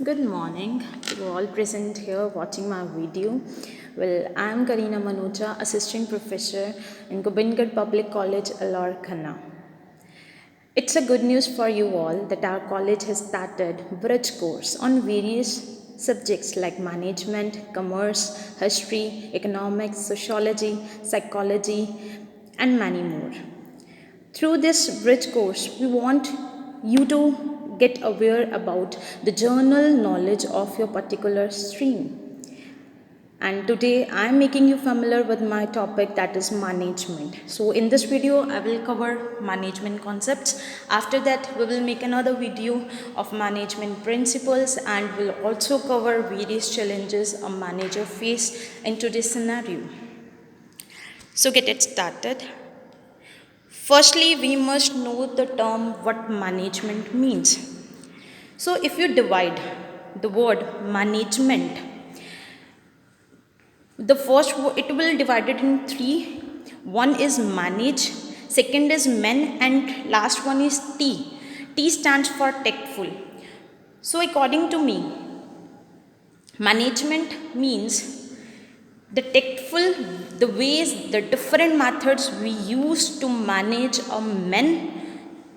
Good morning to all present here watching my video. Well, I am Karina Manocha, Assistant Professor in Gobindgarh Public College, Alor, Khanna. It's a good news for you all that our college has started bridge course on various subjects like management, commerce, history, economics, sociology, psychology, and many more. Through this bridge course, we want you to get aware about the general knowledge of your particular stream. And today I am making you familiar with my topic, that is management. So in this video I will cover management concepts. After that we will make another video of management principles and will also cover various challenges a manager face in today's scenario. So get it started. Firstly, we must know the term what management means. So, if you divide the word management, the first it will divide it in three. One is manage, second is men, and last one is T. T stands for tactful. So, according to me, management means the tactful, the ways, the different methods we use to manage a man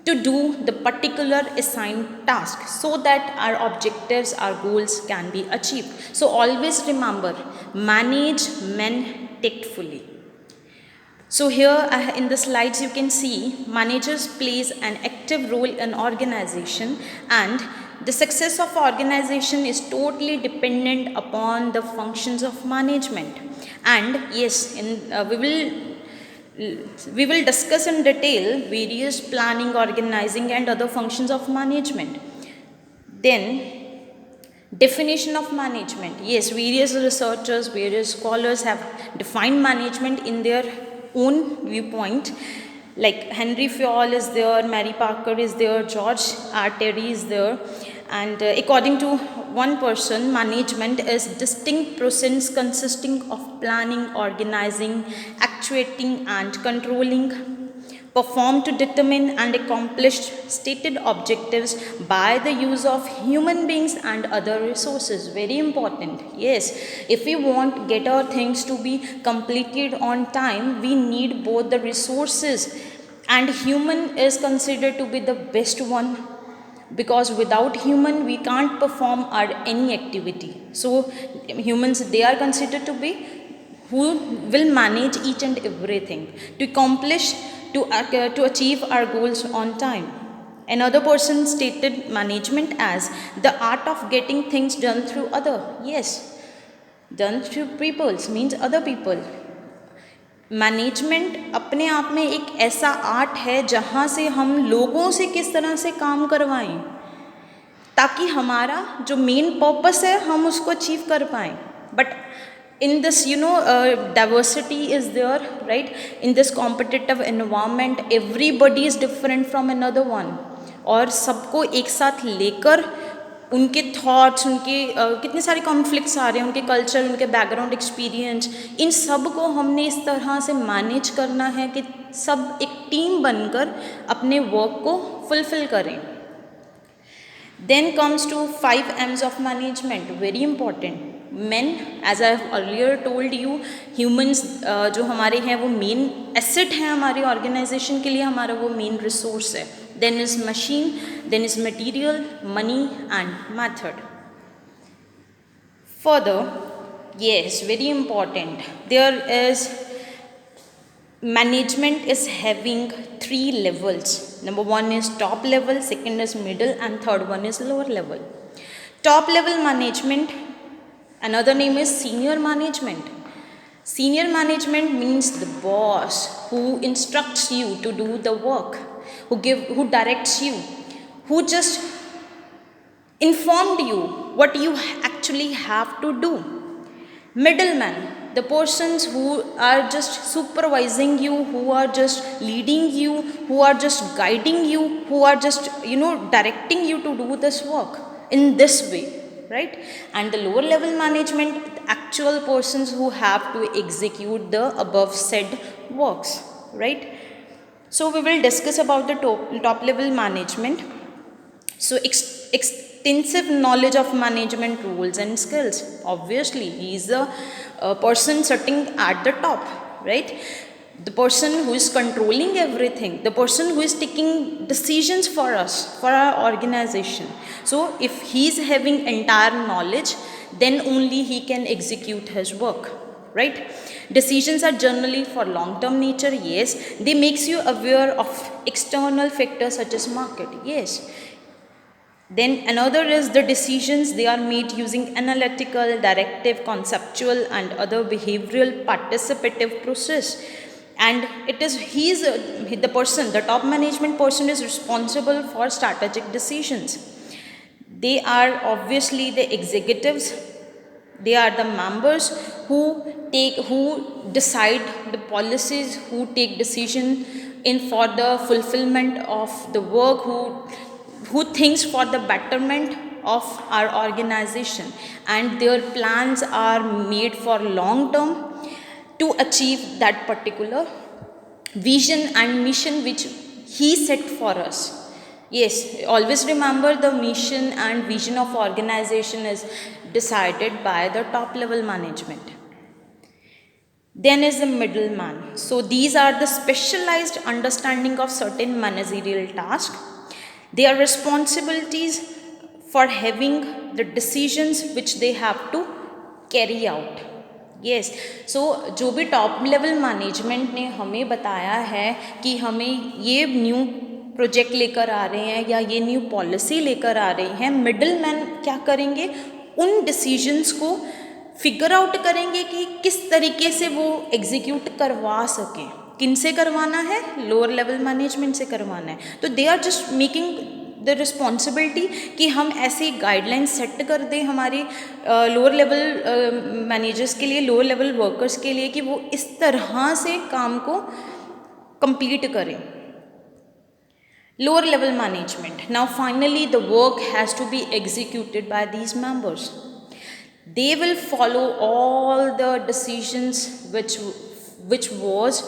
to do the particular assigned task so that our objectives, our goals can be achieved. So always remember, manage men tactfully. So here in the slides you can see managers plays an active role in organization, and the success of organization is totally dependent upon the functions of management. And yes, we will discuss in detail various planning, organizing and other functions of management. Then definition of management. Yes, various researchers, various scholars have defined management in their own viewpoint. Like Henry Fayol is there, Mary Parker is there, George R. Terry is there. And according to one person, management is distinct process consisting of planning, organizing, actuating and controlling, performed to determine and accomplish stated objectives by the use of human beings and other resources. Very important. Yes, if we want get our things to be completed on time, we need both the resources, and human is considered to be the best one, because without human we can't perform our any activity. So humans, they are considered to be who will manage each and everything to accomplish, to achieve our goals on time. Another person stated management as the art of getting things done through other. Yes, done through people means other people. Management अपने आप में एक ऐसा art है जहाँ से हम लोगों से किस तरह से काम करवाएं ताकि हमारा जो मेन पर्पस है हम उसको अचीव कर पाएं. But in this diversity is there, right? In this competitive environment everybody is different from another one, और सबको एक साथ लेकर उनके थॉट्स, उनके कितने सारे कॉन्फ्लिक्ट्स आ रहे हैं, उनके कल्चर, उनके बैकग्राउंड एक्सपीरियंस, इन सब को हमने इस तरह से मैनेज करना है कि सब एक टीम बनकर अपने वर्क को फुलफिल करें. Then comes to 5 M's of management, very important. Men, as I have earlier told you, humans जो हमारे हैं वो मेन एसेट हैं हमारी ऑर्गेनाइजेशन के लिए, हमारा वो मेन रिसोर्स है. Then is machine, then is material, money and method. Further, yes, very important, there is management is having 3 levels. Number 1 is top level, second is middle and third one is lower level. Top level management, another name is senior management. Senior management means the boss who instructs you to do the work, who directs you, who just informed you what you actually have to do. Middleman, the persons who are just supervising you, who are just leading you, who are just guiding you, who are just directing you to do this work in this way, right? And the lower level management, the actual persons who have to execute the above said works, right? So we will discuss about the top level management. So extensive knowledge of management rules and skills. Obviously, he is a person sitting at the top, right? The person who is controlling everything, the person who is taking decisions for us, for our organization. So if he is having entire knowledge, then only he can execute his work, right? Decisions are generally for long term nature, yes. They makes you aware of external factors such as market, yes. Then another is the decisions, they are made using analytical, directive, conceptual and other behavioral participative process. And it is the person, the top management person is responsible for strategic decisions. They are obviously the executives, they are the members who decide the policies, who take decision in for the fulfillment of the work, who thinks for the betterment of our organization, and their plans are made for long term to achieve that particular vision and mission which he set for us. Yes, always remember the mission and vision of organization is decided by the top level management. Then is the middleman. So these are the specialized understanding of certain managerial tasks. They are responsibilities for having the decisions which they have to carry out. Yes so जो भी top level management ने हमें बताया है कि हमें ये new project लेकर आ रहे हैं या ये न्यू पॉलिसी लेकर आ रहे हैं, मिडिल मैन क्या करेंगे, उन डिसीजंस को फिगर आउट करेंगे कि किस तरीके से वो एग्जीक्यूट करवा सकें. किन से करवाना है, लोअर लेवल मैनेजमेंट से करवाना है. तो they are just making the responsibility कि हम ऐसी गाइडलाइंस सेट कर दें हमारे लोअर लेवल मैनेजर्स के लिए, लोअर लेवल वर्कर्स के लिए, कि वो इस तरह से काम को कंप्लीट करें. Lower level management. Now finally the work has to be executed by these members. They will follow all the decisions which was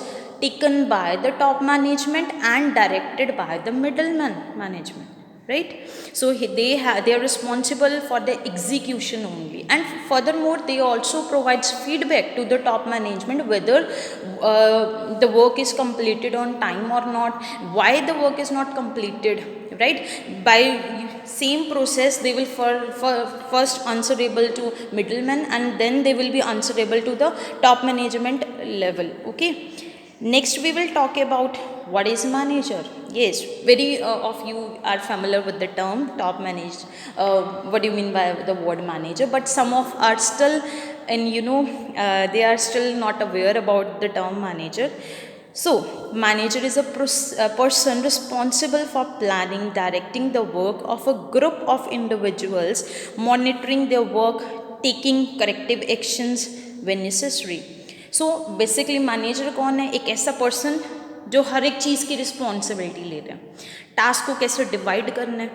taken by the top management and directed by the middleman management, right? So they are responsible for the execution only, and furthermore they also provides feedback to the top management whether the work is completed on time or not, why the work is not completed, right? By same process they will first answerable to middleman and then they will be answerable to the top management level. Okay, next we will talk about what is manager. Yes, very of you are familiar with the term top manager, what do you mean by the word manager, but some of are still, and they are still not aware about the term manager. So, manager is a person responsible for planning, directing the work of a group of individuals, monitoring their work, taking corrective actions when necessary. So, basically manager कौन है? एक ऐसा person जो हर एक चीज़ की responsibility ले रहे हैं. टास्क को कैसे डिवाइड करना है,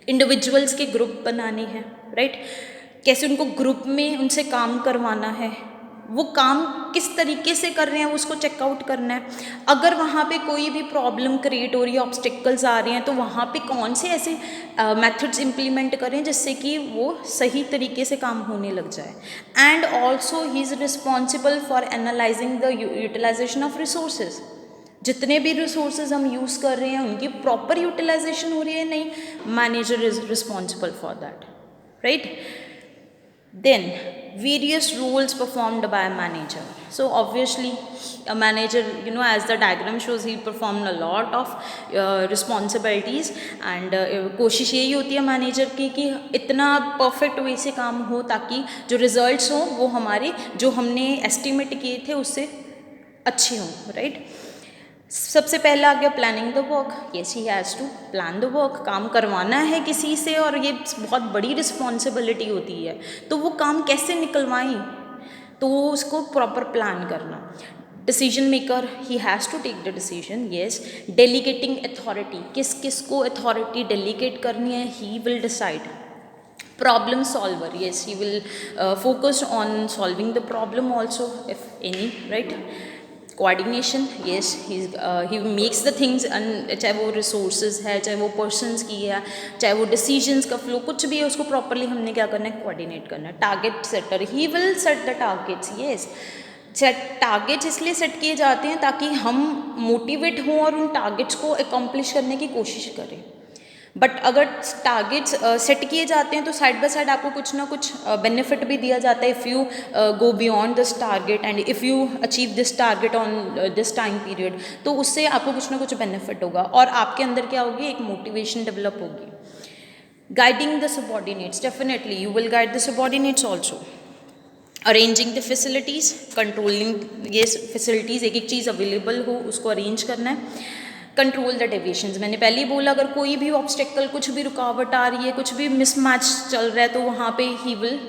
इंडिविजुअल्स के ग्रुप बनाने हैं, राइट? कैसे उनको ग्रुप में उनसे काम करवाना है, वो काम किस तरीके से कर रहे हैं उसको चेकआउट करना है. अगर वहाँ पे कोई भी प्रॉब्लम क्रिएट हो रही है, ऑब्स्टिकल्स आ रहे हैं, तो वहाँ पे कौन से ऐसे मेथड्स इम्प्लीमेंट करें जिससे कि वो सही तरीके से काम होने लग जाए. And also he is responsible for analysing the utilisation of resources. जितने भी रिसोर्सेज हम यूज़ कर रहे हैं उनकी प्रॉपर यूटिलाइजेशन हो रही है नहीं, manager is responsible for that, right? Then various roles performed by a manager. So obviously a manager, as the diagram shows, he performed a lot of responsibilities and कोशिश यही होती है मैनेजर की कि इतना परफेक्ट वे से काम हो ताकि जो रिजल्ट्स हो वो हमारे जो हमने एस्टिमेट किए थे उससे अच्छे हों, राइट? सबसे पहला आ गया planning the work. Yes, he has to plan the work. काम करवाना है किसी से और ये बहुत बड़ी रिस्पॉन्सिबिलिटी होती है, तो वो काम कैसे निकलवाएं, तो उसको प्रॉपर प्लान करना. Decision maker, he has to take the decision. Yes, delegating authority, किस किस को अथॉरिटी डेलीगेट करनी है, he will decide. Problem solver, yes, he will focus on solving the problem also if any, right? Coordination, yes, he makes the things, चाहे वो resources है, चाहे वो पर्सनस की है, चाहे वो डिसीजंस का फ्लो, कुछ भी है, उसको प्रॉपरली हमने क्या करना है, कोऑर्डिनेट करना है. Target setter, he will set the targets, yes. Targets इसलिए सेट किए जाते हैं ताकि हम मोटिवेट हों और उन टारगेट्स को अकम्प्लिश करने की कोशिश करें. बट अगर टारगेट्स सेट किए जाते हैं तो साइड बाय साइड आपको कुछ ना कुछ बेनिफिट भी दिया जाता है. If you go beyond this target and if you achieve this target on this time period, तो उससे आपको कुछ ना कुछ बेनिफिट होगा और आपके अंदर क्या होगी, एक मोटिवेशन डेवलप होगी. Guiding the subordinates, definitely you will guide the subordinates also. Arranging the facilities, controlling ये फैसिलिटीज़, एक एक चीज़ अवेलेबल हो उसको अरेंज करना है. कंट्रोल द डेविएशंस, मैंने पहले ही बोला, अगर कोई भी ऑब्स्टेकल, कुछ भी रुकावट आ रही है, कुछ भी मिसमैच चल रहा है, तो वहाँ पे ही विल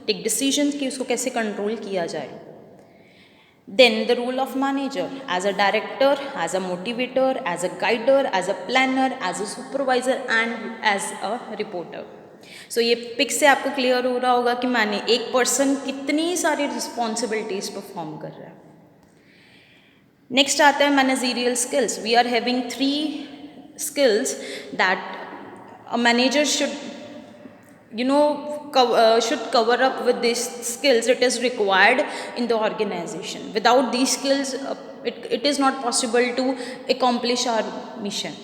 टेक डिसीजंस कि उसको कैसे कंट्रोल किया जाए. Then the role of manager, as a director, as a motivator, as a guider, as a planner, as a supervisor and as a reporter. So ये पिक से आपको क्लियर हो रहा होगा कि मैंने एक पर्सन कितनी सारी रिस्पॉन्सिबिलिटीज परफॉर्म कर रहा है. नेक्स्ट आता है managerial skills. We are having 3 skills that a manager should should cover up with these skills. It is required in the organization. Without these skills, it is not possible to accomplish our mission.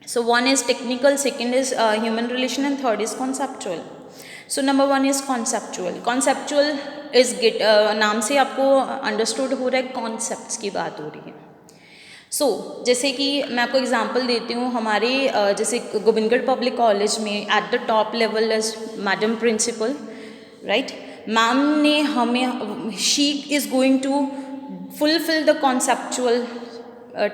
So one is technical, second is human relation, and third is conceptual. So number 1 is conceptual. Conceptual is नाम से आपको understood हो रहा है, concepts की बात हो रही है. सो जैसे कि मैं आपको एग्जांपल देती हूँ, हमारे जैसे गोविंदगढ़ पब्लिक कॉलेज में at the top level is madam principal, right. Ma'am ने हमें, she is going to fulfil the conceptual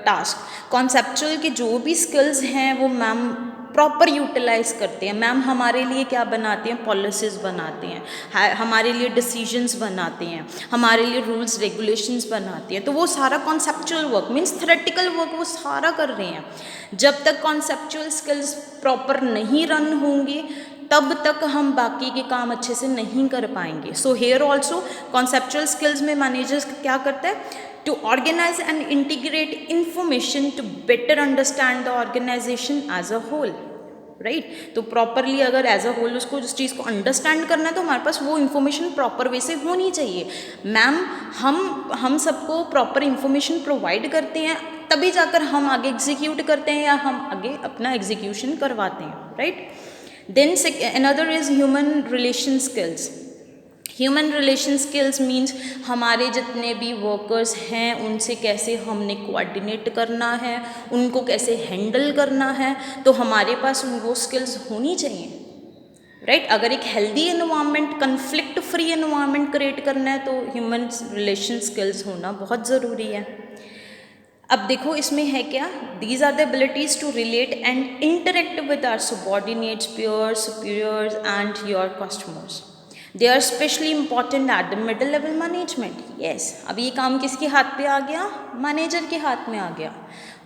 task. Conceptual के जो भी स्किल्स हैं वो मैम प्रॉपर यूटिलाइज करते हैं. मैम हमारे लिए क्या बनाते हैं, पॉलिसीज़ बनाते हैं, हमारे लिए डिसीजंस बनाते हैं, हमारे लिए रूल्स रेगुलेशंस बनाते हैं. तो वो सारा conceptual work means theoretical work वो सारा कर रहे हैं. जब तक कॉन्सेप्चुअल स्किल्स प्रॉपर नहीं रन होंगे तब तक हम बाकी के काम अच्छे से नहीं कर पाएंगे. So here also conceptual skills में मैनेजर्स क्या करते हैं, to organize and integrate information to better understand the organization as a whole, right. तो प्रॉपरली अगर एज अ होल उसको उस चीज़ को अंडरस्टैंड करना है तो हमारे पास वो इन्फॉर्मेशन प्रॉपर वे से होनी चाहिए. मैम हम सबको प्रॉपर इन्फॉर्मेशन प्रोवाइड करते हैं, तभी जाकर हम आगे एग्जीक्यूट करते हैं या हम आगे अपना एग्जीक्यूशन करवाते हैं, right. Then another is human relation skills. Human relation skills means हमारे जितने भी वर्कर्स हैं उनसे कैसे हमने कोऑर्डिनेट करना है, उनको कैसे हैंडल करना है, तो हमारे पास वो स्किल्स होनी चाहिए, राइट. अगर एक healthy environment, conflict free environment create करना है तो ह्यूमन रिलेशन स्किल्स होना बहुत ज़रूरी है. अब देखो इसमें है क्या, these are the abilities to relate and interact with our subordinates, peers, superiors and your customers. They are specially important at the middle level management. Yes, अब ये काम किसके हाथ पे आ गया, मैनेजर के हाथ में आ गया.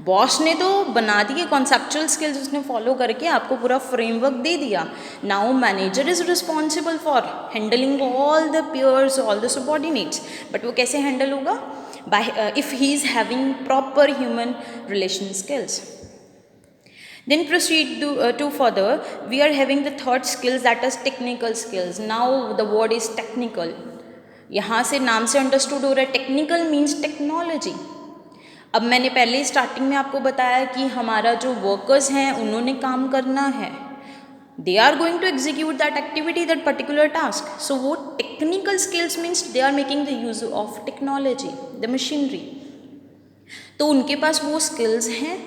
बॉस ने तो बना दिए कॉन्सेप्चुअल स्किल्स, उसने फॉलो करके आपको पूरा फ्रेमवर्क दे दिया. Now manager is responsible for handling all the peers, all the subordinates. But वो कैसे हैंडल होगा, by if he is having proper human relation skills. Then proceed to further, we are having the third skills, that is technical skills. Now the word is technical. यहाँ से नाम से understood हो रहा है, टेक्निकल मीन्स टेक्नोलॉजी. अब मैंने पहले स्टार्टिंग में आपको बताया कि हमारा जो वर्कर्स हैं उन्होंने काम करना है, they are going to execute that activity, that particular task. So वो technical skills means they are making the use of technology, the machinery. तो उनके पास वो स्किल्स हैं.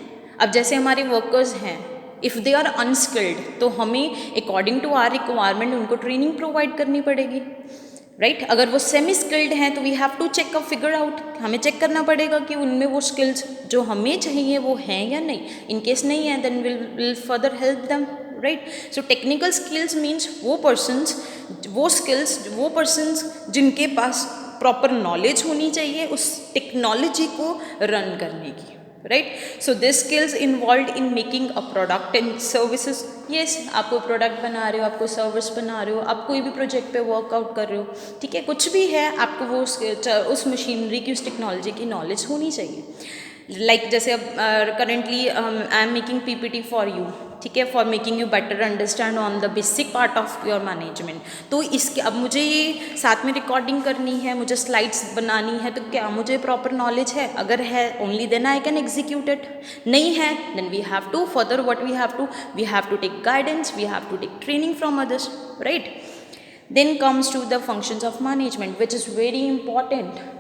अब जैसे हमारे वर्कर्स हैं, इफ़ दे आर अनस्किल्ड तो हमें अकॉर्डिंग टू आर रिक्वायरमेंट उनको ट्रेनिंग प्रोवाइड करनी पड़ेगी, राइट. अगर वो सेमी स्किल्ड हैं तो we have to check figure out, हमें चेक करना पड़ेगा कि उनमें वो स्किल्स जो हमें चाहिए वो हैं या नहीं. इन केस नहीं है then will further help them, right. So technical skills means वो पर्सन्स, वो स्किल्स, वो पर्सन्स जिनके पास प्रॉपर नॉलेज होनी चाहिए उस टेक्नोलॉजी को रन करने की, right. So this skills involve in making a product and services. Yes, आप कोई प्रोडक्ट बना रहे हो, आप कोई सर्विस बना रहे हो, आप कोई भी प्रोजेक्ट पे वर्कआउट कर रहे हो, ठीक है, कुछ भी है, आपको वो उस मशीनरी की, उस टेक्नोलॉजी की नॉलेज होनी चाहिए. लाइक जैसे अब currently I am making PPT for you, ठीक है, for making you better understand on the basic part of your management. तो इसके अब मुझे ये साथ में रिकॉर्डिंग करनी है, मुझे स्लाइड्स बनानी है, तो क्या मुझे प्रॉपर नॉलेज है? अगर है only then I can execute it. नहीं है then we have to further what we have to take guidance, we have to take training from others, right. Then comes to the functions of management which is very important.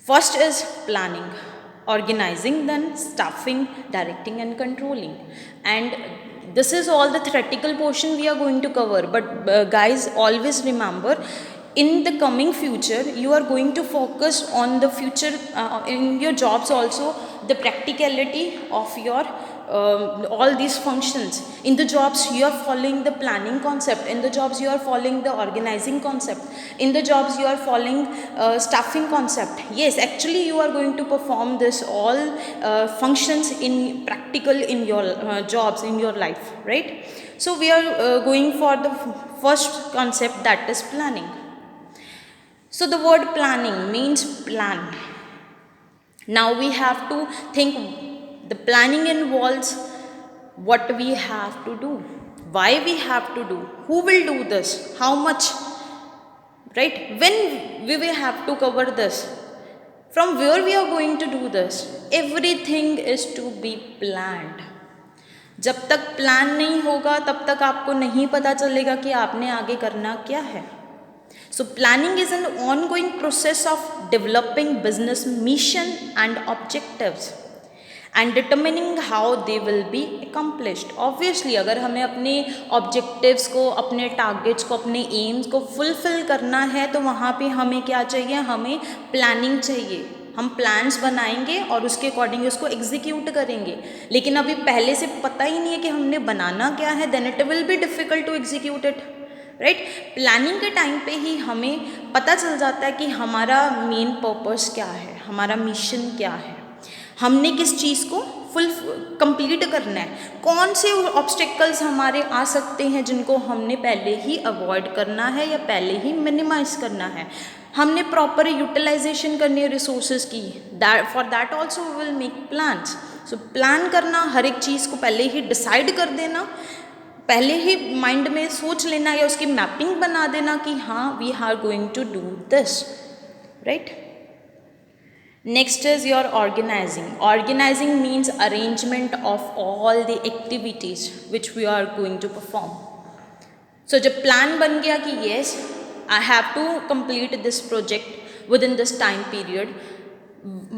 First is planning, organizing, then staffing, directing and controlling. And this is all the theoretical portion we are going to cover. But guys, always remember, in the coming future, you are going to focus on the future in your jobs also, the practicality of your all these functions. In the jobs you are following the planning concept, in the jobs you are following the organizing concept, in the jobs you are following staffing concept. Yes, actually you are going to perform this all functions in practical in your jobs, in your life, right. So we are going for the first concept, that is planning. So the word planning means plan. Now we have to think. The planning involves what we have to do, why we have to do, who will do this, how much, right, when we will have to cover this, from where we are going to do this. Everything is to be planned. जब तक plan नहीं होगा तब तक आपको नहीं पता चलेगा कि आपने आगे करना क्या है. So planning is an ongoing process of developing business mission and objectives and determining how they will be accomplished. Obviously अगर हमें अपने objectives को, अपने targets को, अपने aims को fulfill करना है तो वहाँ पे हमें क्या चाहिए? हमें planning चाहिए. हम प्लान्स बनाएंगे और उसके अकॉर्डिंग उसको एग्जीक्यूट करेंगे. लेकिन अभी पहले से पता ही नहीं है कि हमने बनाना क्या है, then it will be difficult to execute it, right. Planning के टाइम पे ही हमें पता चल जाता है कि हमारा मेन पर्पस क्या है, हमारा मिशन क्या है, हमने किस चीज़ को फुल कंप्लीट करना है, कौन से ऑब्स्टेकल्स हमारे आ सकते हैं जिनको हमने पहले ही अवॉइड करना है या पहले ही मिनिमाइज करना है. हमने प्रॉपर यूटिलाइजेशन करनी है रिसोर्सेज की. For that also we will make plans. So plan करना, हर एक चीज़ को पहले ही डिसाइड कर देना, पहले ही माइंड में सोच लेना या उसकी मैपिंग बना देना कि हाँ we are going to do this, right. Next is your organising. Organising means arrangement of all the activities which we are going to perform. So जब प्लान बन गया कि yes I have to complete this project within this time period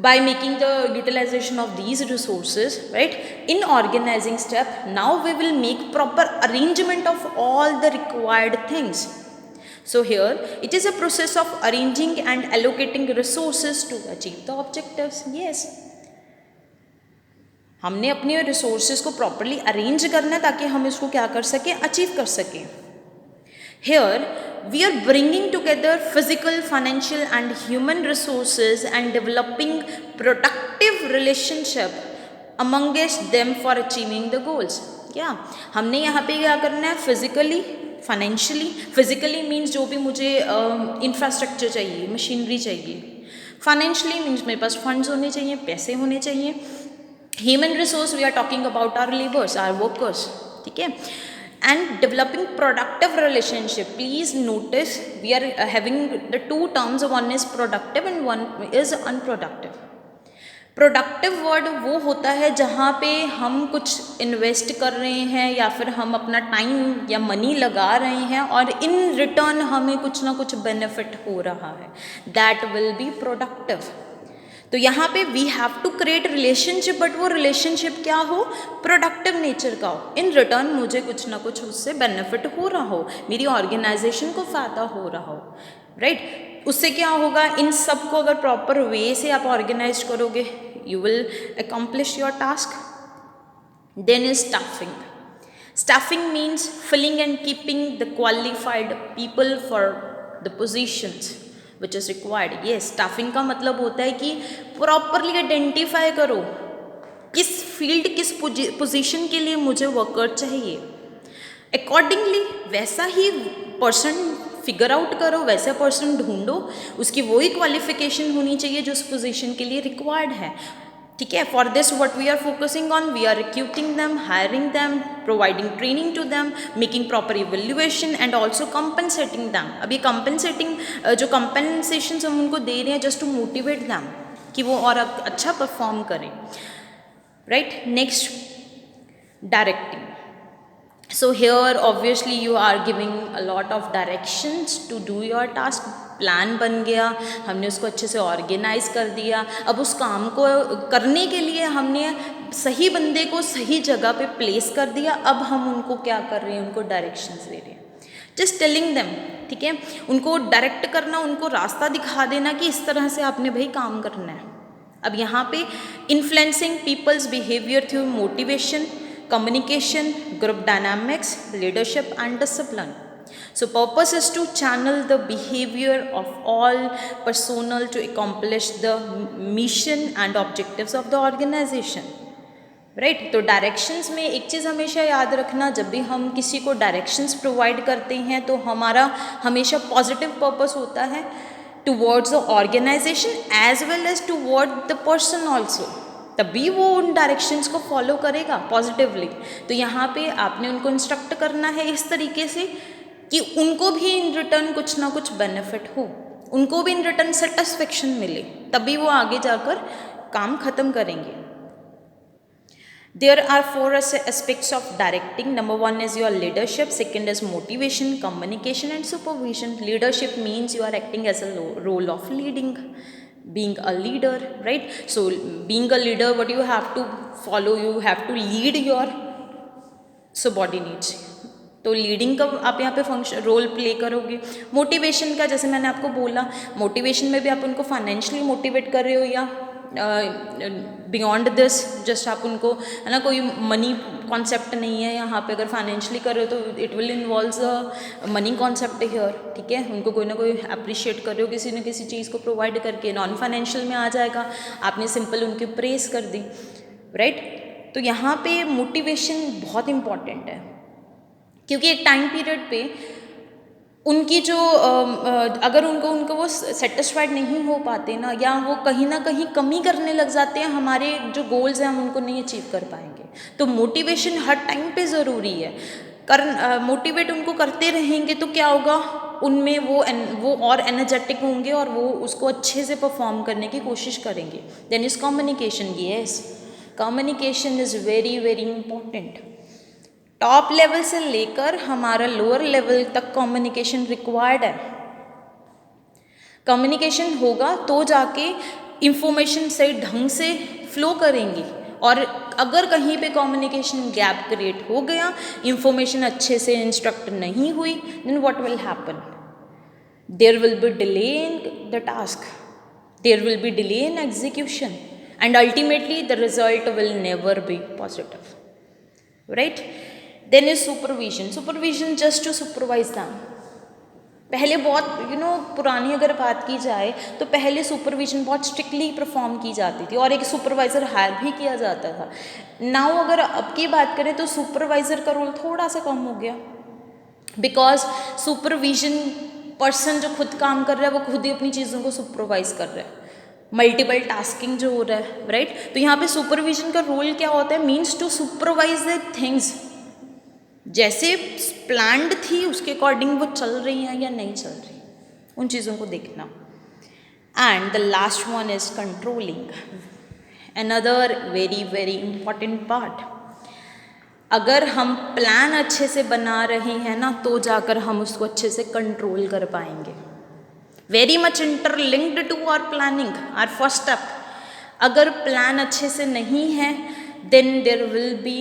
by making the utilization of these resources, right. In organizing step, now we will make proper arrangement of all the required things. So here it is a process of arranging and allocating resources to achieve the objectives. Yes, हमने अपने resources को properly arrange करना है ताकि हम इसको क्या कर सकें, अचीव कर सकें. Here we are bringing together physical, financial and human resources and developing productive relationship amongst them for achieving the goals. क्या हमने यहाँ पे क्या करना है? Physically, financially. फिजिकली मीन्स जो भी मुझे इंफ्रास्ट्रक्चर चाहिए, मशीनरी चाहिए. फाइनेंशियली मीन्स मेरे पास फंड्स होने चाहिए, पैसे होने चाहिए. Human resource we are talking about our labours, our workers, ठीक है. And developing productive relationship. Please notice we are having the two terms, one is productive and one is unproductive. Productive word वो होता है जहाँ पे हम कुछ invest कर रहे हैं या फिर हम अपना टाइम या मनी लगा रहे हैं और इन रिटर्न हमें कुछ ना कुछ बेनिफिट हो रहा है, दैट विल बी प्रोडक्टिव. तो यहाँ पे we have to create relationship, but वो रिलेशनशिप क्या हो? प्रोडक्टिव नेचर का हो. इन रिटर्न मुझे कुछ ना कुछ उससे बेनिफिट हो रहा हो, मेरी ऑर्गेनाइजेशन को फ़ायदा हो रहा हो, राइट. उससे क्या होगा? इन सब को अगर प्रॉपर वे से आप ऑर्गेनाइज करोगे, you will accomplish your task. Then is staffing. Staffing means filling and keeping the qualified people for the positions which is required. ये स्टाफिंग का मतलब होता है कि प्रॉपरली आइडेंटिफाई करो किस फील्ड, किस पोजीशन के लिए मुझे वर्कर चाहिए, अकॉर्डिंगली वैसा ही पर्सन फिगर आउट करो, वैसा पर्सन ढूंढो, उसकी वही क्वालिफिकेशन होनी चाहिए जो उस पोजीशन के लिए रिक्वायर्ड है। ठीक है, for this what we are focusing on, we are recruiting them, hiring them, providing training to them, making proper evaluation and also compensating them. अब ये कंपनसेटिंग जो कंपनसेशन हम उनको दे रहे हैं जस्ट टू मोटिवेट दैम कि वो और अच्छा परफॉर्म करें, right. Next, directing. So here obviously you are giving a lot of directions to do your task. Plan बन गया, हमने उसको अच्छे से ऑर्गेनाइज कर दिया। अब उस काम को करने के लिए हमने सही बंदे को सही जगह पे प्लेस कर दिया। अब हम उनको क्या कर रहे हैं, उनको डायरेक्शंस दे रहे हैं, जस्ट टेलिंग देम। ठीक है, उनको डायरेक्ट करना, उनको रास्ता दिखा देना कि इस तरह से आपने भाई काम करना है। अब यहाँ पे influencing peoples behaviour through motivation, communication, group dynamics, leadership and discipline. So purpose is to channel the behavior of all personnel to accomplish the mission and objectives of the organization. Right तो directions में एक चीज़ हमेशा याद रखना, जब भी हम किसी को डायरेक्शंस प्रोवाइड करते हैं तो हमारा हमेशा पॉजिटिव पर्पस होता है towards the organisation as well as toward the person also, तभी वो उन डायरेक्शंस को फॉलो करेगा पॉजिटिवली। तो यहाँ पे आपने उनको इंस्ट्रक्ट करना है इस तरीके से कि उनको भी इन रिटर्न कुछ ना कुछ बेनिफिट हो, उनको भी इन रिटर्न सेटिस्फेक्शन मिले, तभी वो आगे जाकर काम खत्म करेंगे। There are 4 aspects of directing. Number 1 is your leadership, second is motivation, communication and supervision. Leadership means you are acting as a role of leading, being a leader, right? So being a leader, what you have to follow, you have to lead your subordinates. तो leading का आप यहाँ पे function role play करोगे। Motivation का जैसे मैंने आपको बोला, मोटिवेशन में भी आप उनको फाइनेंशियली मोटिवेट कर रहे हो या बियॉन्ड दिस, जस्ट आप उनको है ना, कोई मनी कॉन्सेप्ट नहीं है यहाँ पे, अगर फाइनेंशियली कर रहे हो तो it will involves a money concept here. ठीक है, उनको कोई ना कोई अप्रिशिएट कर रहे हो किसी न किसी चीज़ को प्रोवाइड करके, नॉन फाइनेंशियल में आ जाएगा, आपने सिंपल उनकी प्रेस कर दी, राइट। तो यहाँ पे मोटिवेशन बहुत इंपॉर्टेंट है, क्योंकि एक टाइम पीरियड पे उनकी जो अगर उनको वो सेटिस्फाइड नहीं हो पाते ना, या वो कहीं ना कहीं कमी करने लग जाते हैं, हमारे जो गोल्स हैं हम उनको नहीं अचीव कर पाएंगे। तो मोटिवेशन हर टाइम पे ज़रूरी है। मोटिवेट उनको करते रहेंगे तो क्या होगा, उनमें वो और एनर्जेटिक होंगे और वो उसको अच्छे से परफॉर्म करने की कोशिश करेंगे। Then is communication. Yes, communication is very very important. Top level से लेकर हमारा लोअर लेवल तक कम्युनिकेशन रिक्वायर्ड है। कम्युनिकेशन होगा तो जाके इंफॉर्मेशन सही ढंग से फ्लो करेंगी, और अगर कहीं पे कम्युनिकेशन गैप क्रिएट हो गया, इंफॉर्मेशन अच्छे से इंस्ट्रक्ट नहीं हुई, then what will happen, there will be delay in the task, there will be delay in execution and ultimately the result will never be positive, right. Then is supervision. Supervision just to supervise them. पहले बहुत पुरानी अगर बात की जाए तो पहले supervision बहुत स्ट्रिक्टली परफॉर्म की जाती थी और एक सुपरवाइज़र हायर भी किया जाता था। नाउ अगर अब की बात करें तो सुपरवाइज़र का रोल थोड़ा सा कम हो गया, बिकॉज सुपरविजन पर्सन जो खुद काम कर रहा है वो खुद ही अपनी चीज़ों को सुपरवाइज कर रहा है, मल्टीपल टास्किंग जो हो रहा है, राइट। तो यहाँ पे सुपरविजन का रोल क्या होता है, means to supervise the things, जैसे प्लान्ड थी उसके अकॉर्डिंग वो चल रही हैं या नहीं चल रही, उन चीज़ों को देखना। And the last one is controlling, another very very important part. अगर हम प्लान अच्छे से बना रहे हैं ना तो जाकर हम उसको अच्छे से कंट्रोल कर पाएंगे। Very much interlinked to our planning, our first step. अगर प्लान अच्छे से नहीं है then there will be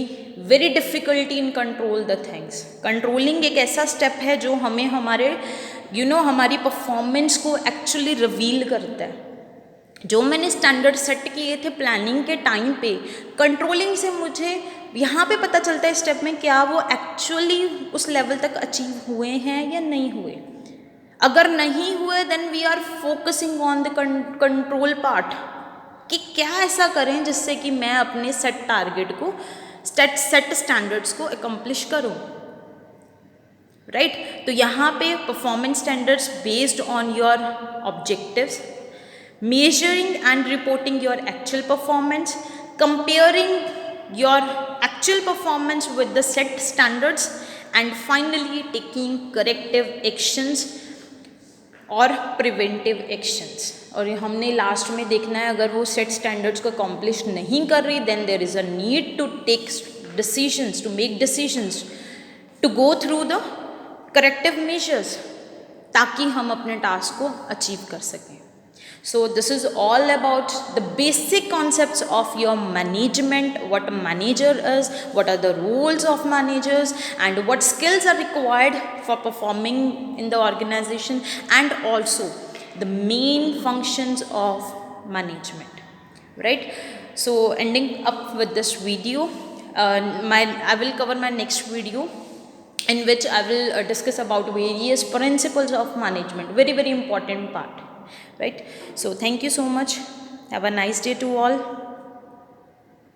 very difficulty in control the things. Controlling एक ऐसा स्टेप है जो हमें हमारे हमारी परफॉर्मेंस को एक्चुअली रिवील करता है। जो मैंने स्टैंडर्ड सेट किए थे प्लानिंग के टाइम पे, कंट्रोलिंग से मुझे यहाँ पे पता चलता है स्टेप में क्या वो एक्चुअली उस लेवल तक अचीव हुए हैं या नहीं हुए। अगर नहीं हुए then we are focusing on the control part, कि क्या ऐसा करें जिससे कि मैं अपने सेट टारगेट को, सेट स्टैंडर्ड्स को अकम्प्लिश करूं, राइट। तो यहाँ पे performance standards based on your objectives, measuring and reporting your actual performance, comparing your actual performance with the set standards, and finally taking corrective actions और preventive actions. और हमने last में देखना है अगर वो सेट स्टैंडर्ड्स को अकॉम्प्लिश नहीं कर रही then there is a need to take decisions, to make decisions, to go through the corrective measures, ताकि हम अपने टास्क को अचीव कर सकें। So this is all about the basic concepts of your management, what a manager is, what are the roles of managers, and what skills are required for performing in the organization, and also the main functions of management, right? So ending up with this video, I will cover my next video in which I will discuss about various principles of management, very important part, right? So thank you so much, have a nice day to all.